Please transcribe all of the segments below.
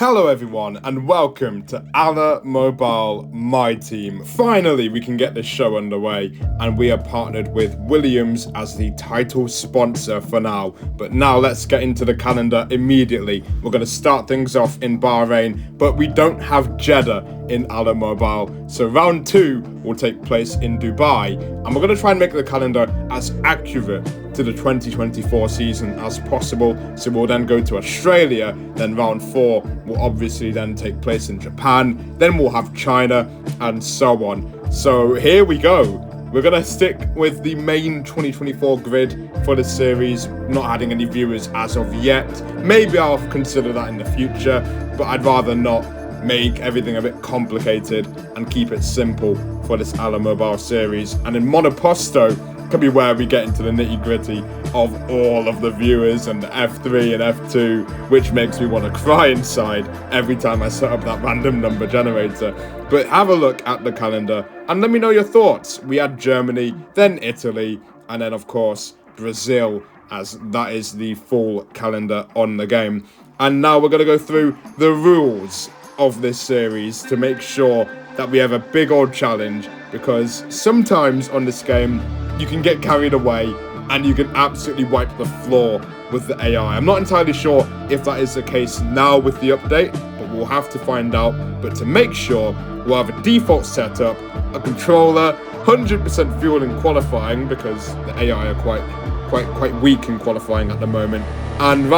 Hello everyone and welcome to Allah Mobile My Team. Finally we can get this show underway and we are partnered with Williams as the title sponsor for now. But now let's get into the calendar immediately. We're going to start things off in Bahrain, but we don't have Jeddah in Allah Mobile. So round 2 will take place in Dubai and we're going to try and make the calendar as accurate to the 2024 season as possible. So we'll then go to Australia, then round 4 will obviously then take place in Japan, then we'll have China and so on. So here we go. We're going to stick with the main 2024 grid for the series, not adding any viewers as of yet. Maybe I'll consider that in the future, but I'd rather not make everything a bit complicated and keep it simple for this Allah Mobile series. And in Monoposto could be where we get into the nitty-gritty of all of the viewers and the F3 and F2, which makes me want to cry inside every time I set up that random number generator. But have a look at the calendar and let me know your thoughts. We had Germany, then Italy, and then of course Brazil, as that is the full calendar on the game. And now we're going to go through the rules of this series to make sure that we have a big old challenge, because sometimes on this game you can get carried away and you can absolutely wipe the floor with the AI. I'm not entirely sure if that is the case now with the update, but we'll have to find out. But to make sure, we'll have a default setup, a controller, 100% fuel in qualifying because the AI are quite weak in qualifying at the moment. And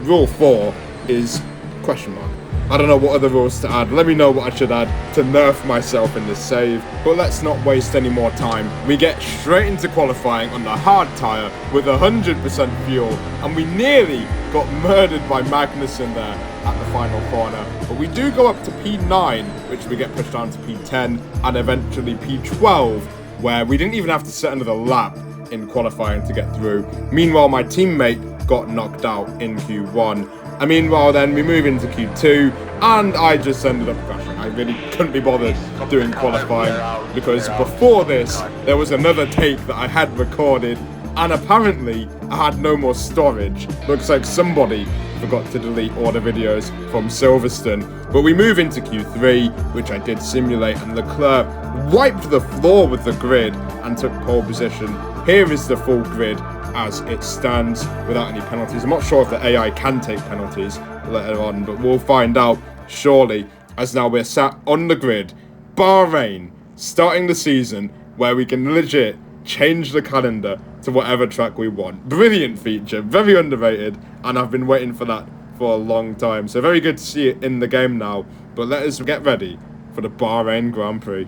rule 4 is question mark. I don't know what other rules to add. Let me know what I should add to nerf myself in this save. But let's not waste any more time. We get straight into qualifying on the hard tyre with 100% fuel. And we nearly got murdered by Magnussen there at the final corner. But we do go up to P9, which we get pushed down to P10 and eventually P12, where we didn't even have to set another lap in qualifying to get through. Meanwhile, my teammate got knocked out in Q1. And meanwhile then we move into Q2 and I just ended up crashing. I really couldn't be bothered doing qualifying because before this there was another take that I had recorded and apparently I had no more storage. Looks like somebody forgot to delete all the videos from Silverstone. But we move into Q3, which I did simulate, and Leclerc wiped the floor with the grid and took pole position. Here is the full grid as it stands without any penalties. I'm not sure if the AI can take penalties later on, but we'll find out shortly, as now we're sat on the grid, Bahrain, starting the season where we can legit change the calendar to whatever track we want. Brilliant feature, very underrated, and I've been waiting for that for a long time. So very good to see it in the game now, but let us get ready for the Bahrain Grand Prix.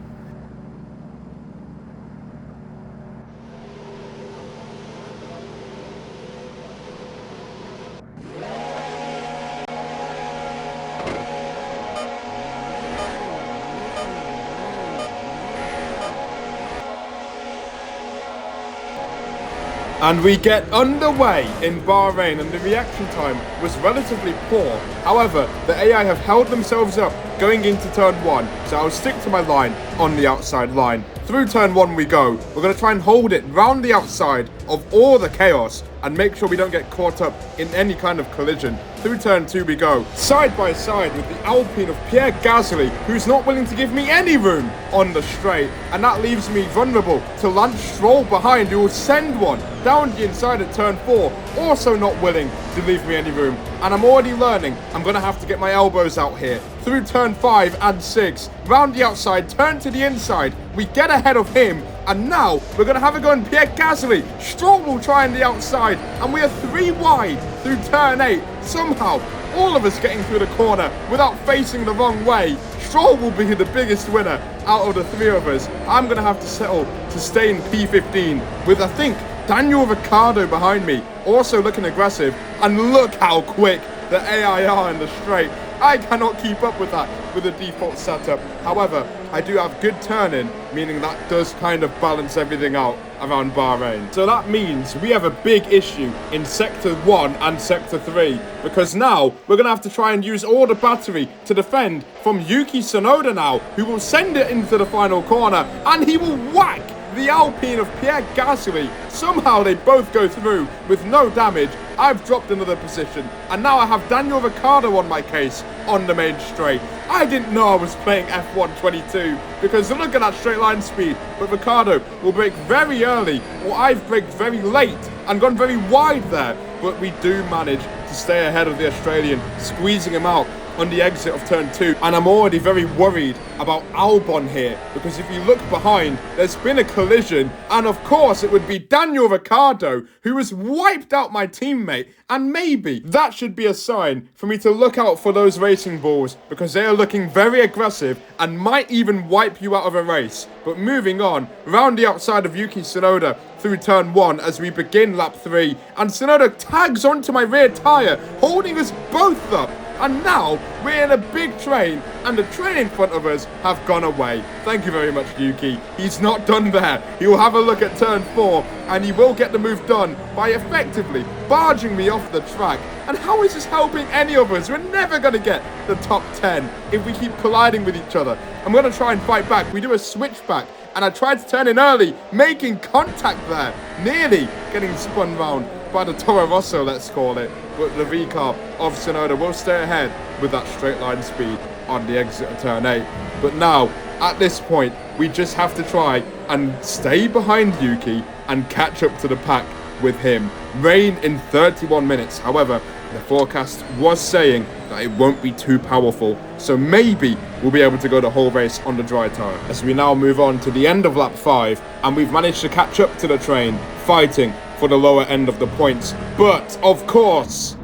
And we get underway in Bahrain, and the reaction time was relatively poor. However, the AI have held themselves up going into turn 1, so I'll stick to my line on the outside line. Through turn 1 we go. We're going to try and hold it round the outside of all the chaos and make sure we don't get caught up in any kind of collision. Through turn 2 we go, side by side with the Alpine of Pierre Gasly, who's not willing to give me any room on the straight, and that leaves me vulnerable to Lance Stroll behind, who will send one down the inside at turn 4, also not willing to leave me any room. And I'm already learning I'm going to have to get my elbows out here. Through turn 5 and 6, round the outside, turn to the inside, we get ahead of him, and now we're going to have a go on Pierre Gasly. Stroll will try on the outside, and we are 3 wide through turn 8. Somehow, all of us getting through the corner without facing the wrong way. Stroll will be the biggest winner out of the 3 of us. I'm going to have to settle to stay in P15 with, I think, Daniel Ricciardo behind me, also looking aggressive, and look how quick the AI are in the straight. I cannot keep up with that with the default setup. However, I do have good turning, meaning that does kind of balance everything out around Bahrain. So that means we have a big issue in Sector 1 and Sector 3, because now we're going to have to try and use all the battery to defend from Yuki Tsunoda now, who will send it into the final corner, and he will whack the Alpine of Pierre Gasly. Somehow they both go through with no damage. I've dropped another position, and now I have Daniel Ricciardo on my case on the main straight. I didn't know I was playing F1 22 because look at that straight line speed, but Ricciardo will brake very early, or I've braked very late and gone very wide there, but we do manage to stay ahead of the Australian, squeezing him out on the exit of turn 2, and I'm already very worried about Albon here, because if you look behind, there's been a collision, and of course it would be Daniel Ricciardo who has wiped out my teammate, and maybe that should be a sign for me to look out for those racing balls, because they are looking very aggressive and might even wipe you out of a race. But moving on, round the outside of Yuki Tsunoda through turn 1 as we begin lap 3, and Tsunoda tags onto my rear tyre, holding us both up. And now we're in a big train, and the train in front of us have gone away. Thank you very much, Yuki. He's not done there. He will have a look at turn 4, and he will get the move done by effectively barging me off the track. And how is this helping any of us? We're never going to get the top 10 if we keep colliding with each other. I'm going to try and fight back. We do a switchback, and I tried to turn in early, making contact there, nearly getting spun round by the Toro Rosso, let's call it. But the V-car of Tsunoda will stay ahead with that straight line speed on the exit of turn 8. But now, at this point, we just have to try and stay behind Yuki and catch up to the pack with him. Rain in 31 minutes. However, the forecast was saying that it won't be too powerful, so maybe we'll be able to go the whole race on the dry tyre. As we now move on to the end of lap 5, and we've managed to catch up to the train, fighting for the lower end of the points. But, of course,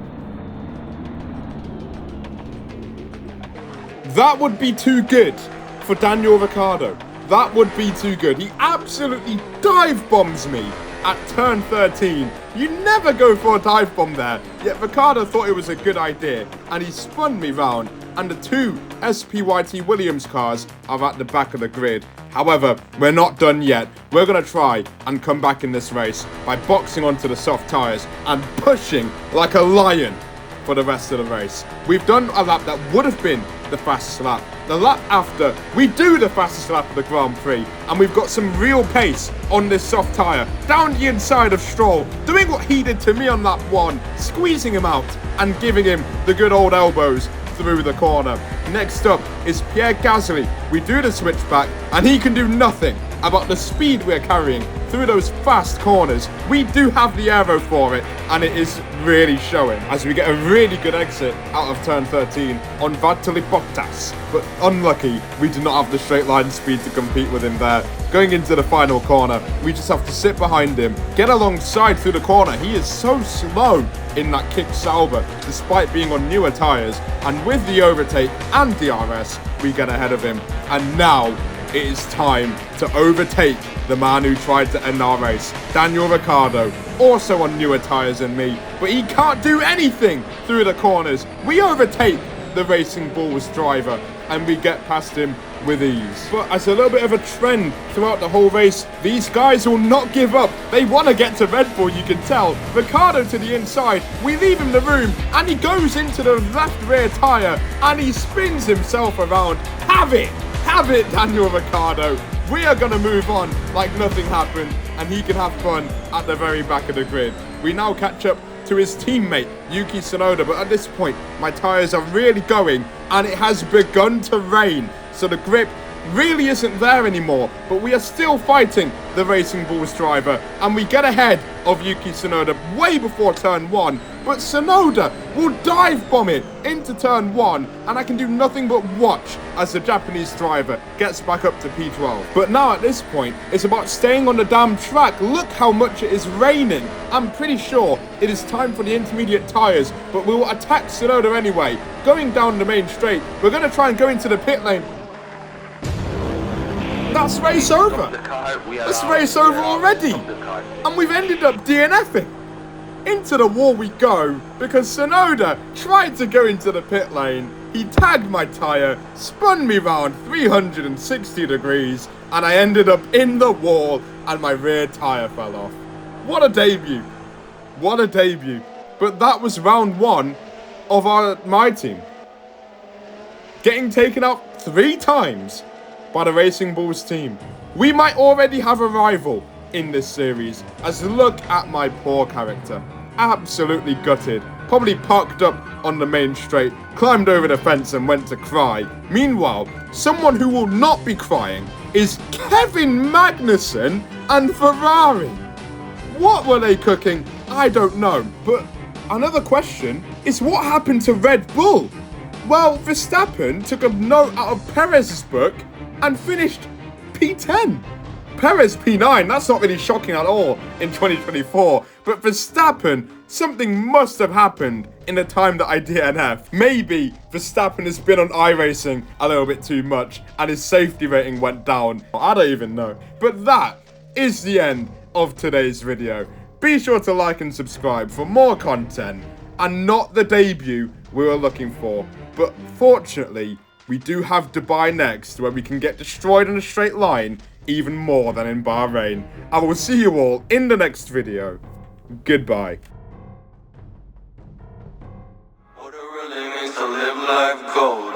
that would be too good for Daniel Ricciardo. That would be too good. He absolutely dive bombs me at turn 13. You never go for a dive bomb there. Yet Ricciardo thought it was a good idea, and he spun me round, and the two SPYT Williams cars are at the back of the grid. However, we're not done yet. We're going to try and come back in this race by boxing onto the soft tyres and pushing like a lion for the rest of the race. We've done a lap that would have been the fastest lap. The lap after, we do the fastest lap of the Grand Prix, and we've got some real pace on this soft tyre, down the inside of Stroll, doing what he did to me on lap 1, squeezing him out and giving him the good old elbows through the corner. Next up is Pierre Gasly. We do the switchback, and he can do nothing about the speed we're carrying through those fast corners. We do have the aero for it, and it is really showing as we get a really good exit out of turn 13 on Valtteri Bottas. But unlucky, we do not have the straight line speed to compete with him there. Going into the final corner, we just have to sit behind him, get alongside through the corner. He is so slow in that kick salver, despite being on newer tyres. And with the overtake and DRS, we get ahead of him. And now it is time to overtake the man who tried to end our race, Daniel Ricciardo, also on newer tyres than me, but he can't do anything through the corners. We overtake the Racing Bulls driver, and we get past him with ease. But as a little bit of a trend throughout the whole race, these guys will not give up. They want to get to Red Bull, you can tell. Ricciardo to the inside, we leave him the room, and he goes into the left rear tyre, and he spins himself around. Have it, Daniel Ricciardo. We are going to move on like nothing happened, and he can have fun at the very back of the grid. We now catch up to his teammate, Yuki Tsunoda, but at this point, my tyres are really going, and it has begun to rain, so the grip really isn't there anymore, but we are still fighting the Racing Bulls driver, and we get ahead of Yuki Tsunoda way before turn 1, but Tsunoda will dive bomb it into turn 1, and I can do nothing but watch as the Japanese driver gets back up to P12. But now at this point, it's about staying on the damn track. Look how much it is raining. I'm pretty sure it is time for the intermediate tyres, but we will attack Tsunoda anyway. Going down the main straight, we're going to try and go into the pit lane. That's race over. That's race over already. And we've ended up DNFing. Into the wall we go, because Tsunoda tried to go into the pit lane. He tagged my tyre, spun me round 360 degrees, and I ended up in the wall, and my rear tyre fell off. What a debut. What a debut. But that was round 1 of my team. Getting taken out 3 times by the Racing Bulls team. We might already have a rival in this series, as look at my poor character. Absolutely gutted. Probably parked up on the main straight, climbed over the fence and went to cry. Meanwhile, someone who will not be crying is Kevin Magnussen and Ferrari. What were they cooking? I don't know. But another question is, what happened to Red Bull? Well, Verstappen took a note out of Perez's book and finished P10. Perez P9, that's not really shocking at all in 2024. But Verstappen, something must have happened in the time that I DNF. Maybe Verstappen has been on iRacing a little bit too much and his safety rating went down. I don't even know. But that is the end of today's video. Be sure to like and subscribe for more content, and not the debut we were looking for. But fortunately, we do have Dubai next, where we can get destroyed in a straight line even more than in Bahrain. I will see you all in the next video. Goodbye. What it really means to live life gold.